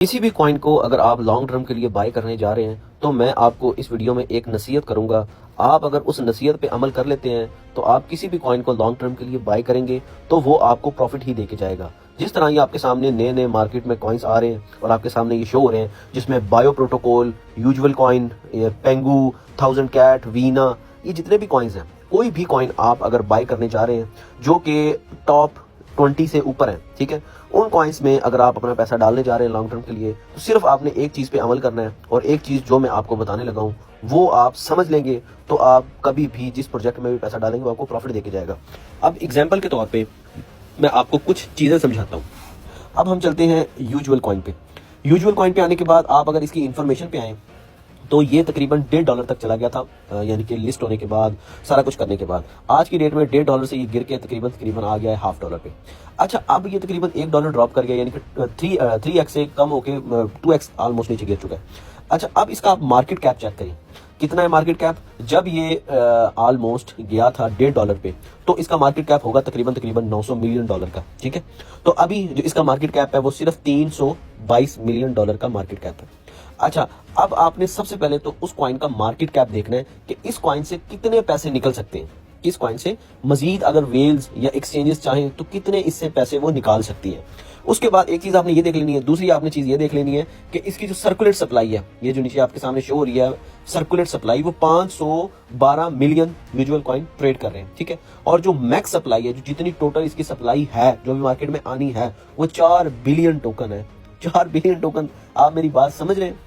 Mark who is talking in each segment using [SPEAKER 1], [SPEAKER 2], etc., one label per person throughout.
[SPEAKER 1] किसी भी कॉइन को अगर आप लॉन्ग टर्म के लिए बाय करने जा रहे हैं तो मैं आपको इस वीडियो में एक नसीहत करूंगा। आप अगर उस नसीहत पे अमल कर लेते हैं तो आप किसी भी कॉइन को लॉन्ग टर्म के लिए बाय करेंगे तो वो आपको प्रॉफिट ही देके जाएगा। जिस तरह ये आपके सामने नए नए मार्केट में कॉइन्स आ रहे हैं और आपके सामने ये शो हो रहे हैं जिसमें Bio Protocol, usual coin, Pengu, 1000 Cat, Vana, ये जितने भी कॉइन्स हैं, कोई भी कॉइन आप अगर बाय करने जा रहे हैं जो कि टॉप 20 से ऊपर है, ठीक है, उन कॉइन्स में अगर आप अपना पैसा डालने जा रहे हैं लॉन्ग टर्म के लिए तो सिर्फ आपने एक चीज पे अमल करना है और एक चीज जो मैं आपको बताने लगा हूं वो आप समझ लेंगे तो आप कभी भी जिस प्रोजेक्ट में भी पैसा डालेंगे वो आपको प्रॉफिट देके जाएगा। अब एग्जांपल के तौर पे मैं आपको कुछ चीजें समझाता हूं। अब हम चलते हैं यूजुअल कॉइन पे। यूजुअल कॉइन पे आने के बाद आप अगर इसकी इंफॉर्मेशन पे आए तो ये तकरीबन $1.5 तक चला गया था, यानी कि लिस्ट होने के बाद, सारा कुछ करने के बाद। आज की डेट में $1.5 से ये गिर के तकरीबन आ गया है $0.5 पे। अच्छा, अब ये तकरीबन $1 ड्रॉप कर गया, यानी कि 3x से कम होके 2x ऑलमोस्ट नीचे गिर चुका है। अच्छा, अब इसका आप मार्केट कैप चेक करें, कितना है मार्केट कैप। जब ये ऑलमोस्ट गया था $1.5 पे तो इसका मार्केट कैप होगा तकरीबन $900 मिलियन का, ठीक है। तो अभी जो इसका मार्केट कैप है वो सिर्फ $322 मिलियन का मार्केट कैप है। अच्छा, अब आपने सबसे पहले तो उस कॉइन का मार्केट कैप देखना है कि इस कॉइन से कितने पैसे निकल सकते हैं। इस कॉइन से मजीद अगर वेल्स या एक्सचेंजेस चाहें तो कितने इससे पैसे वो निकाल सकती है। उसके बाद एक चीज आपने ये देख लेनी है, दूसरी आपने चीज ये देख लेनी है कि इसकी जो सर्कुलेट सप्लाई है, ये जो नीचे आपके सामने शो हो रही है सर्कुलेट सप्लाई, वो 512 मिलियन म्यूचुअल कॉइन ट्रेड कर रहे हैं, ठीक है। और जो मैक्स सप्लाई है, जो जितनी टोटल इसकी सप्लाई है जो भी मार्केट में आनी है, वो 4 बिलियन टोकन है। 4 बिलियन टोकन, आप मेरी बात समझ रहे हैं,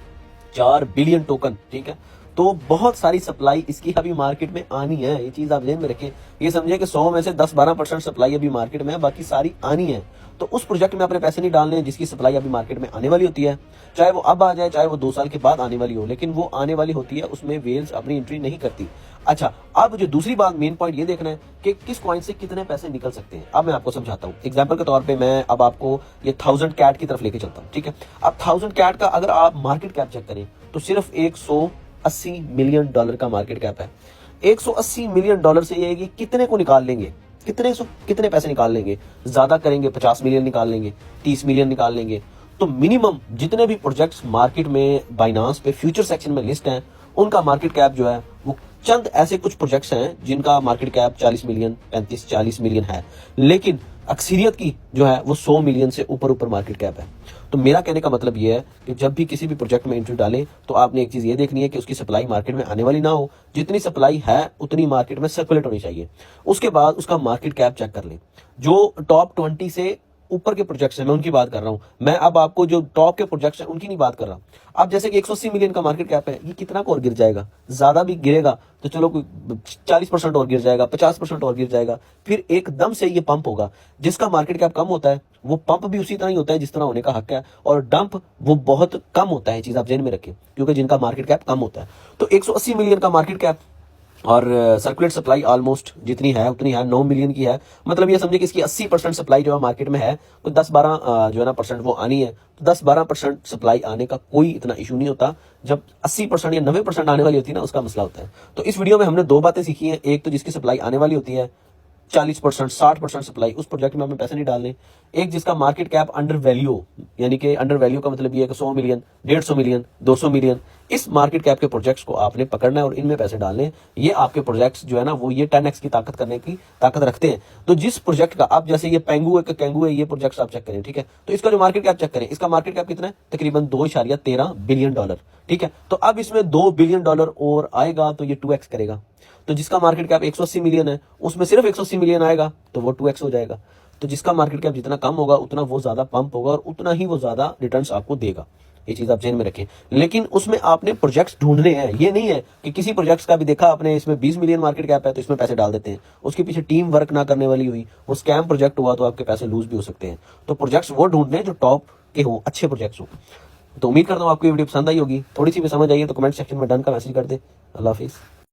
[SPEAKER 1] 4 बिलियन टोकन, ठीक है। तो बहुत सारी सप्लाई इसकी अभी मार्केट में आनी है, ये चीज आप ध्यान में रखें। ये समझे कि 100 में से 10-12% सप्लाई अभी मार्केट में है, बाकी सारी आनी है। तो उस प्रोजेक्ट में अपने पैसे नहीं डालने हैं जिसकी सप्लाई अभी मार्केट में आने वाली होती है, चाहे वो अब आ जाए चाहे वो 2 साल के बाद आने वाली हो, लेकिन वो आने वाली होती है, उसमें वेल्स अपनी एंट्री नहीं करती। अच्छा, अब जो दूसरी बात, मेन पॉइंट ये देखना है कि किस कॉइन से कितने पैसे निकल सकते हैं। अब मैं आपको समझाता हूँ। एग्जांपल के तौर पे मैं अब आपको ये 1000 कैट की तरफ लेके चलता हूँ, ठीक है। अब 1000 कैट का अगर आप मार्केट कैप चेक करें तो सिर्फ $180 मिलियन का मार्केट कैप है। $180 मिलियन से ये कितने को निकाल लेंगे, कितने पैसे निकाल लेंगे। ज्यादा करेंगे 50 मिलियन निकाल लेंगे, 30 मिलियन निकाल लेंगे। तो मिनिमम जितने भी प्रोजेक्ट्स मार्केट में बाइनांस पे फ्यूचर सेक्शन में लिस्ट हैं, उनका मार्केट कैप जो है वो चंद ऐसे कुछ प्रोजेक्ट्स हैं जिनका मार्केट कैप 40 मिलियन, 35-40 मिलियन है, लेकिन अक्सरियत की जो है वो 100 मिलियन से ऊपर मार्केट कैप है। तो मेरा कहने का मतलब ये है कि जब भी किसी भी प्रोजेक्ट में एंट्री डालें तो आपने एक चीज ये देखनी है कि उसकी सप्लाई मार्केट में आने वाली ना हो, जितनी सप्लाई है उतनी मार्केट में सर्कुलेट होनी चाहिए। उसके बाद उसका मार्केट कैप चेक कर लें। जो टॉप 20 से ऊपर के प्रोजेक्ट्स हैं मैं उनकी बात कर रहा हूं, मैं अब आपको जो टॉप के प्रोजेक्ट्स हैं उनकी नहीं बात कर रहा। अब जैसे कि 180 मिलियन का मार्केट कैप है, ये कितना को और गिर जाएगा, ज्यादा भी गिरेगा तो चलो कोई 40% और गिर जाएगा, 50% और गिर जाएगा, फिर एकदम से ये पंप होगा। जिसका मार्केट कैप कम होता है वो पंप भी उसी तरह ही होता है जिस तरह होने का हक है, और डंप वो बहुत कम होता है। चीज आप ध्यान में रखें, क्योंकि जिनका मार्केट कैप कम होता है। तो 180 मिलियन का मार्केट कैप और सर्कुलेट सप्लाई ऑलमोस्ट जितनी है उतनी है, 9 मिलियन की है। मतलब ये समझे कि इसकी 80% सप्लाई जो है मार्केट में है, तो 10-12 जो है ना परसेंट वो आनी है। तो 10-12% सप्लाई आने का कोई इतना इशू नहीं होता। जब 80% या 90% आने वाली होती है ना, उसका मसला होता है। तो इस वीडियो में हमने 2 बातें सीखी हैं। एक तो जिसकी सप्लाई आने वाली होती है 40%, 60% सप्लाई, उस प्रोजेक्ट में आपने पैसे नहीं डालने। एक जिसका मार्केट कैप अंडर वैल्यू, यानी कि अंडर वैल्यू का मतलब ये है कि 100 मिलियन, 150 मिलियन, 200 मिलियन, इस मार्केट कैप के प्रोजेक्ट्स को आपने पकड़ना है और इनमें पैसे डालने। ये आपके प्रोजेक्ट्स जो है ना वो ये 10x की ताकत करने की ताकत रखते हैं। तो जिस प्रोजेक्ट का आप, जैसे ये पेंगू है, ये प्रोजेक्ट्स आप चेक करें, ठीक है। तो इसका जो मार्केट कैप चेक करें, इसका मार्केट कैप कितना है, तकरीबन $2.13 बिलियन, ठीक है। तो अब इसमें $2 बिलियन और आएगा तो ये 2x करेगा। तो जिसका मार्केट कैप 180 मिलियन है उसमें सिर्फ 180 मिलियन आएगा तो वो 2x हो जाएगा। तो जिसका मार्केट कैप जितना कम होगा उतना वो ज्यादा पंप होगा और उतना ही वो ज्यादा रिटर्न्स आपको देगा। ये चीज आप ध्यान में रखें। लेकिन उसमें आपने प्रोजेक्ट्स ढूंढने हैं। ये नहीं है कि किसी प्रोजेक्ट्स का भी देखा आपने इसमें 20 मिलियन मार्केट कैप है तो इसमें पैसे डाल देते हैं, उसके पीछे टीम वर्क ना करने वाली हुई, वो स्कैम प्रोजेक्ट हुआ तो आपके पैसे लूज भी हो सकते हैं। तो प्रोजेक्ट्स वो ढूंढने जो टॉप के हो, अच्छे प्रोजेक्ट्स हो। तो उम्मीद करता हूँ आपको ये वीडियो पसंद आई होगी। थोड़ी सी भी समझ आई है तो कमेंट सेक्शन में डन का मैसेज कर दे। अल्लाह हाफिज।